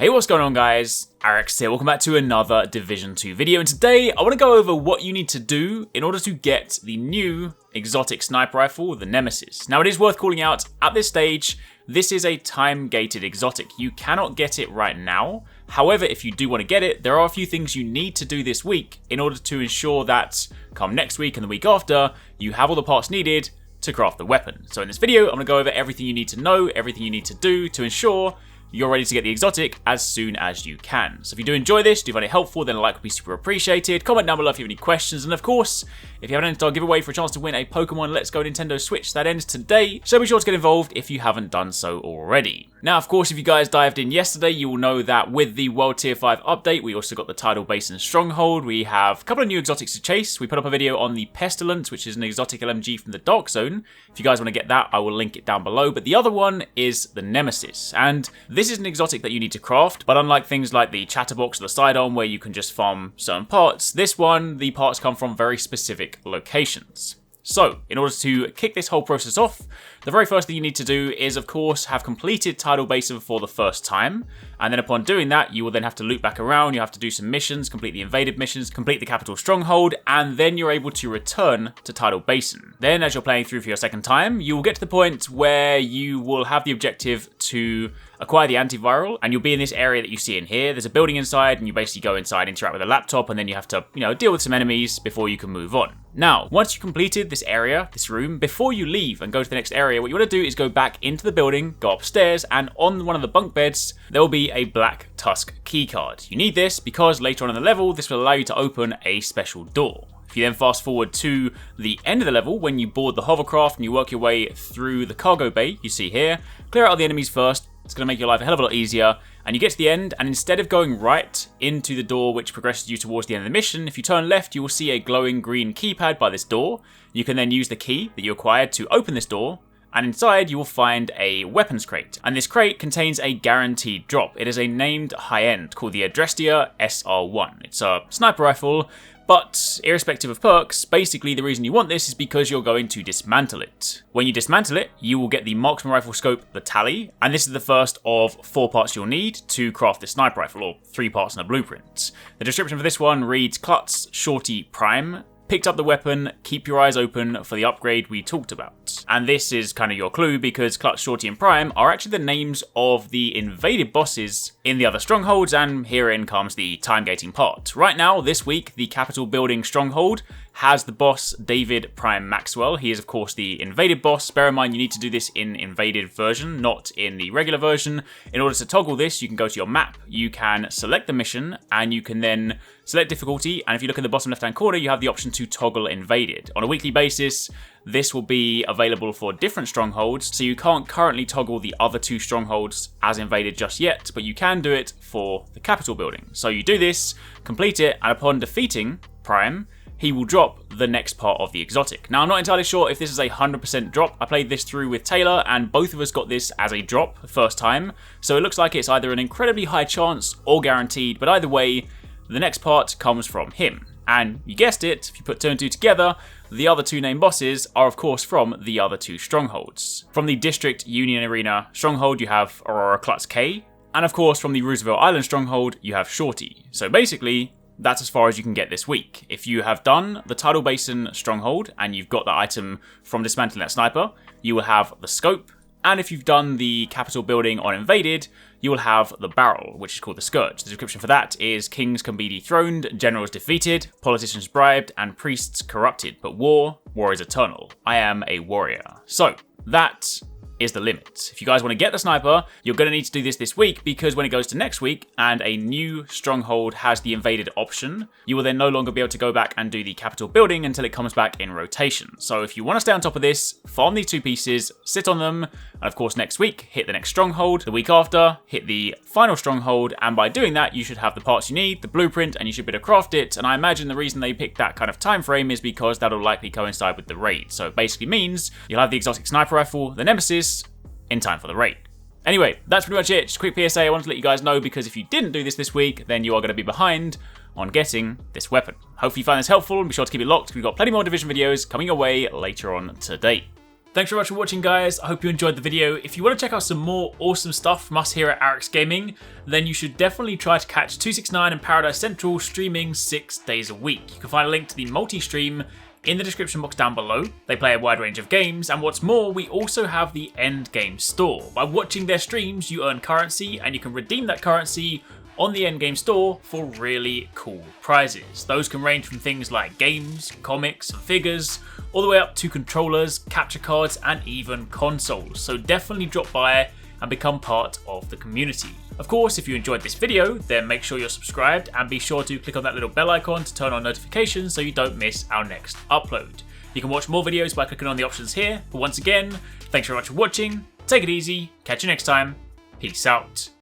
Hey, what's going on guys? Arekkz here, welcome back to another Division 2 video, and today I want to go over what you need to do in order to get the new Exotic Sniper Rifle, the Nemesis. Now it is worth calling out, at this stage, this is a time-gated exotic. You cannot get it right now. However, if you do want to get it, there are a few things you need to do this week in order to ensure that come next week and the week after, you have all the parts needed to craft the weapon. So in this video, I'm going to go over everything you need to know, everything you need to do to ensure you're ready to get the exotic as soon as you can. So if you do enjoy this, do find it helpful, then a like would be super appreciated. Comment down below if you have any questions, and of course, if you haven't entered our giveaway for a chance to win a Pokemon Let's Go Nintendo Switch that ends today, so be sure to get involved if you haven't done so already. Now, of course, if you guys dived in yesterday, you will know that with the World Tier 5 update, we also got the Tidal Basin Stronghold. We have a couple of new exotics to chase. We put up a video on the Pestilence, which is an exotic LMG from the Dark Zone. If you guys want to get that, I will link it down below. But the other one is the Nemesis, and this is an exotic that you need to craft, but unlike things like the Chatterbox or the Sidon where you can just farm certain parts, this one, the parts come from very specific locations. So, in order to kick this whole process off, the very first thing you need to do is, of course, have completed Tidal Basin for the first time, and then upon doing that, you will then have to loop back around, you have to do some missions, complete the invaded missions, complete the capital stronghold, and then you're able to return to Tidal Basin. Then, as you're playing through for your second time, you will get to the point where you will have the objective to acquire the antiviral, and you'll be in this area that you see in here. There's a building inside, and you basically go inside, interact with a laptop, and then you have to, deal with some enemies before you can move on. Now, once you've completed this area, this room, before you leave and go to the next area, what you want to do is go back into the building, go upstairs, and on one of the bunk beds, there will be a black tusk keycard. You need this because later on in the level, this will allow you to open a special door. If you then fast forward to the end of the level, when you board the hovercraft and you work your way through the cargo bay you see here, clear out all the enemies first. It's going to make your life a hell of a lot easier. And you get to the end, and instead of going right into the door which progresses you towards the end of the mission, if you turn left, you will see a glowing green keypad by this door. You can then use the key that you acquired to open this door, and inside you will find a weapons crate. And this crate contains a guaranteed drop. It is a named high-end called the Arekkz SR1. It's a sniper rifle, but irrespective of perks, basically the reason you want this is because you're going to dismantle it. When you dismantle it, you will get the marksman rifle scope, the Tally, and this is the first of 4 parts you'll need to craft this sniper rifle, or 3 parts in a blueprint. The description for this one reads Klutz Shorty Prime. Picked up the weapon, keep your eyes open for the upgrade we talked about. And this is kind of your clue because Klutz, Shorty and Prime are actually the names of the invaded bosses in the other strongholds, and herein comes the time gating part. Right now, this week, the Capitol Building Stronghold has the boss David Prime Maxwell. He is of course the invaded boss. Bear in mind you need to do this in invaded version, not in the regular version. In order to toggle this, you can go to your map, you can select the mission, and you can then select difficulty, and if you look in the bottom left hand corner, you have the option to toggle invaded. On a weekly basis, this will be available for different strongholds, so you can't currently toggle the other 2 strongholds as invaded just yet, but you can do it for the Capitol Building. So you do this, complete it, and upon defeating Prime, he will drop the next part of the exotic. Now, I'm not entirely sure if this is a 100% drop. I played this through with Taylor, and both of us got this as a drop first time, so it looks like it's either an incredibly high chance or guaranteed, but either way, the next part comes from him. And you guessed it, if you put 2 and 2 together, the other 2 named bosses are of course from the other 2 strongholds. From the District Union Arena stronghold, you have Aurora Klutz K, and of course from the Roosevelt Island stronghold, you have Shorty. So basically, that's as far as you can get this week. If you have done the Tidal Basin Stronghold and you've got the item from dismantling that sniper, you will have the scope. And if you've done the Capitol Building on Invaded, you will have the barrel, which is called the Scourge. The description for that is kings can be dethroned, generals defeated, politicians bribed, and priests corrupted. But war is eternal. I am a warrior. So that is the limit. If you guys want to get the sniper, you're going to need to do this week, because when it goes to next week and a new stronghold has the invaded option, you will then no longer be able to go back and do the Capitol Building until it comes back in rotation. So if you want to stay on top of this, farm these 2 pieces, sit on them, and of course next week, hit the next stronghold. The week after, hit the final stronghold, and by doing that, you should have the parts you need, the blueprint, and you should be able to craft it. And I imagine the reason they picked that kind of time frame is because that'll likely coincide with the raid. So it basically means you'll have the Exotic Sniper Rifle, the Nemesis, in time for the raid. Anyway, that's pretty much it. Just a quick PSA, I wanted to let you guys know, because if you didn't do this week, then you are going to be behind on getting this weapon. Hopefully you find this helpful, and be sure to keep it locked, because we've got plenty more Division videos coming your way later on today. Thanks very much for watching, guys. I hope you enjoyed the video. If you want to check out some more awesome stuff from us here at Arekkz Gaming, then you should definitely try to catch TwoSixNine and Paradise Central streaming 6 days a week. You can find a link to the multi-stream in the description box down below. They play a wide range of games, and what's more, we also have the Endgame store. By watching their streams, you earn currency, and you can redeem that currency on the Endgame store for really cool prizes. Those can range from things like games, comics, and figures, all the way up to controllers, capture cards, and even consoles. So definitely drop by and become part of the community. Of course, if you enjoyed this video, then make sure you're subscribed and be sure to click on that little bell icon to turn on notifications so you don't miss our next upload. You can watch more videos by clicking on the options here, but once again, thanks very much for watching, take it easy, catch you next time, peace out.